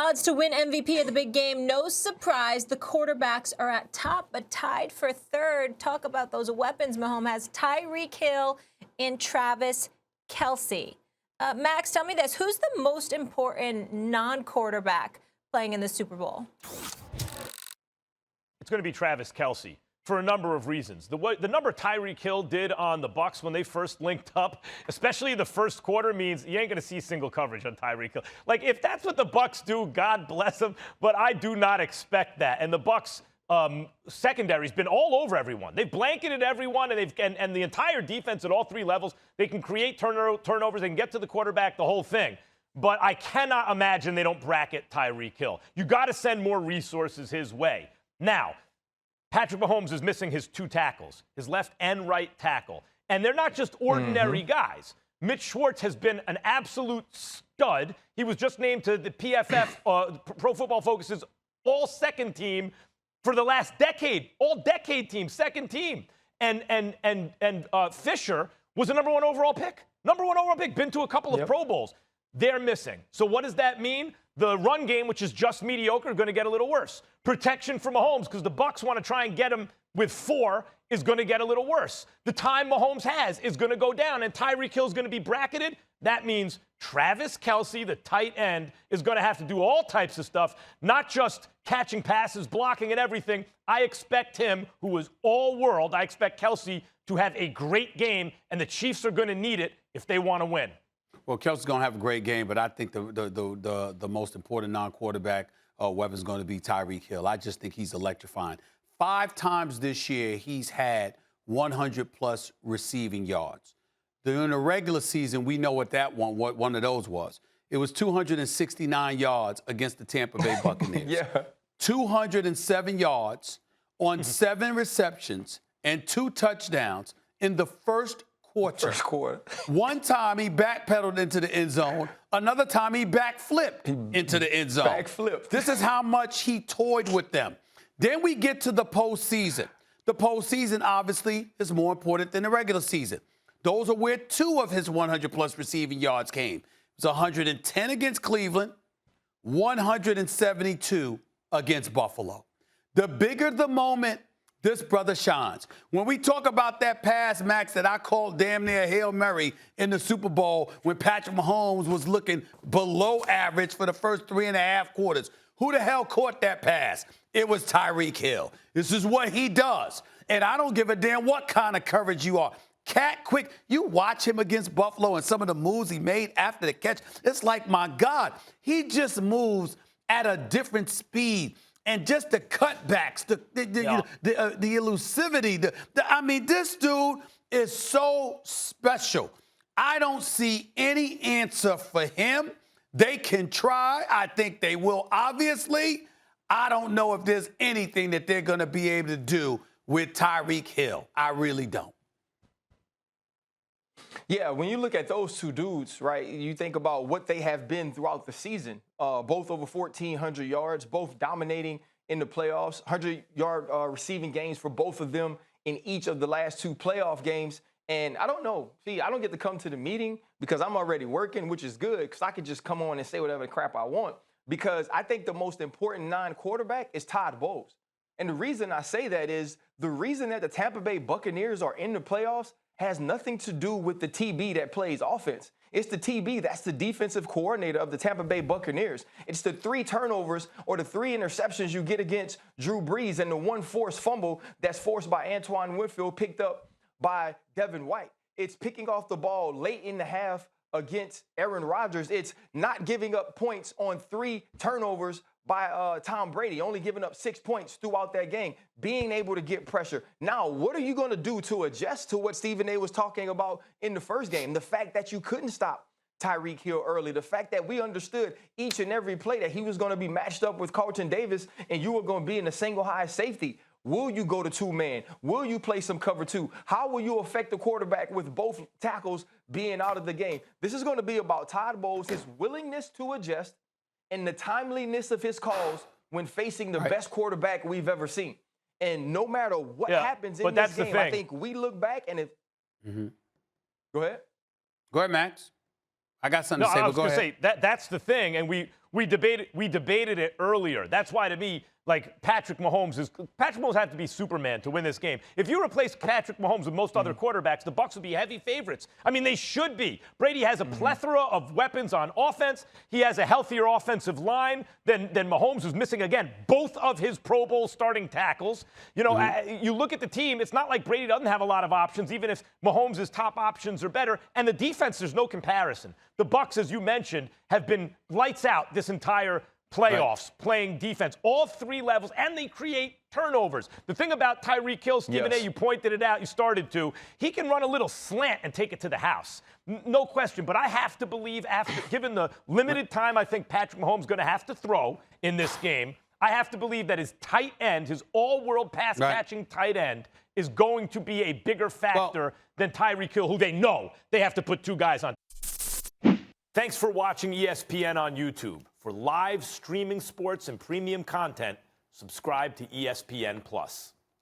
odds to win MVP of the big game. No surprise, the quarterbacks are at top, but tied for third. Talk about those weapons Mahomes has. Tyreek Hill and Travis Kelce. Max, tell me this. Who's the most important non-quarterback playing in the Super Bowl? It's going to be Travis Kelce for a number of reasons. The number Tyreek Hill did on the Bucs when they first linked up, especially the first quarter, means you ain't going to see single coverage on Tyreek Hill. Like, if that's what the Bucs do, God bless them, but I do not expect that. And the Bucs secondary's been all over everyone. They've blanketed everyone, and the entire defense at all three levels. They can create turnovers. They can get to the quarterback, the whole thing. But I cannot imagine they don't bracket Tyreek Hill. You got to send more resources his way. Now, Patrick Mahomes is missing his two tackles, his left and right tackle. And they're not just ordinary guys. Mitch Schwartz has been an absolute stud. He was just named to the PFF, Pro Football Focus's all-second team for the last decade. All-decade team, second team. And Fisher was the number one overall pick. Number one overall pick, been to a couple of Pro Bowls. They're missing. So what does that mean? The run game, which is just mediocre, is going to get a little worse. Protection for Mahomes, because the Bucs want to try and get him with 4, is going to get a little worse. The time Mahomes has is going to go down, and Tyreek Hill is going to be bracketed. That means Travis Kelce, the tight end, is going to have to do all types of stuff, not just catching passes, blocking, and everything. I expect him, who was all world, I expect Kelce to have a great game, and the Chiefs are going to need it if they want to win. Well, Kelce's going to have a great game, but I think the most important non-quarterback weapon is going to be Tyreek Hill. I just think he's electrifying. 5 times this year, he's had 100-plus receiving yards. During the regular season, we know what one of those was. It was 269 yards against the Tampa Bay Buccaneers. 207 yards on 7 receptions and 2 touchdowns in the first quarter. One time he backpedaled into the end zone. Another time he backflipped into the end zone. This is how much he toyed with them. Then we get to the postseason. The postseason, obviously, is more important than the regular season. Those are where 2 of his 100-plus receiving yards came. It was 110 against Cleveland, 172 against Buffalo. The bigger the moment, this brother shines. When we talk about that pass, Max, that I called damn near Hail Mary in the Super Bowl when Patrick Mahomes was looking below average for the first 3.5 quarters, who the hell caught that pass? It was Tyreek Hill. This is what he does. And I don't give a damn what kind of coverage you are. Cat quick, you watch him against Buffalo and some of the moves he made after the catch. It's like, my God, he just moves at a different speed. And just the cutbacks, the elusivity. I mean, this dude is so special. I don't see any answer for him. They can try. I think they will, obviously. I don't know if there's anything that they're going to be able to do with Tyreek Hill. I really don't. Yeah, when you look at those two dudes, right, you think about what they have been throughout the season, both over 1,400 yards, both dominating in the playoffs, 100-yard receiving games for both of them in each of the last 2 playoff games. And I don't know. See, I don't get to come to the meeting because I'm already working, which is good because I could just come on and say whatever crap I want, because I think the most important non-quarterback is Todd Bowles. And the reason I say that is the reason that the Tampa Bay Buccaneers are in the playoffs has nothing to do with the TB that plays offense. It's the TB that's the defensive coordinator of the Tampa Bay Buccaneers. It's the 3 turnovers or the 3 interceptions you get against Drew Brees and the 1 forced fumble that's forced by Antoine Winfield, picked up by Devin White. It's picking off the ball late in the half against Aaron Rodgers. It's not giving up points on 3 turnovers by Tom Brady, only giving up 6 points throughout that game, being able to get pressure. Now, what are you going to do to adjust to what Stephen A was talking about in the first game? The fact that you couldn't stop Tyreek Hill early, the fact that we understood each and every play that he was going to be matched up with Carlton Davis and you were going to be in a single high safety. Will you go to 2-man? Will you play some cover 2? How will you affect the quarterback with both tackles being out of the game? This is going to be about Todd Bowles, his willingness to adjust, and the timeliness of his calls when facing the best quarterback we've ever seen. And no matter what happens in this game, I think we look back and if Go ahead. Go ahead, Max. I got something to say, I but was go going to ahead. say, that's the thing. And we We debated it earlier. That's why, to me, like Patrick Mahomes has to be Superman to win this game. If you replace Patrick Mahomes with most other quarterbacks, the Bucs would be heavy favorites. I mean, they should be. Brady has a plethora of weapons on offense. He has a healthier offensive line than Mahomes, who's missing, again, both of his Pro Bowl starting tackles. You know, you look at the team, it's not like Brady doesn't have a lot of options, even if Mahomes' top options are better. And the defense, there's no comparison. The Bucs, as you mentioned, have been lights out this entire playoffs, playing defense, all three levels, and they create turnovers. The thing about Tyreek Hill, Stephen A., you pointed it out, you started to, he can run a little slant and take it to the house. No question, but I have to believe, given the limited time I think Patrick Mahomes is going to have to throw in this game, I have to believe that his tight end, his all-world pass-catching tight end, is going to be a bigger factor than Tyreek Hill, who they know they have to put two guys on. Thanks for watching ESPN on YouTube. For live streaming sports and premium content, subscribe to ESPN+.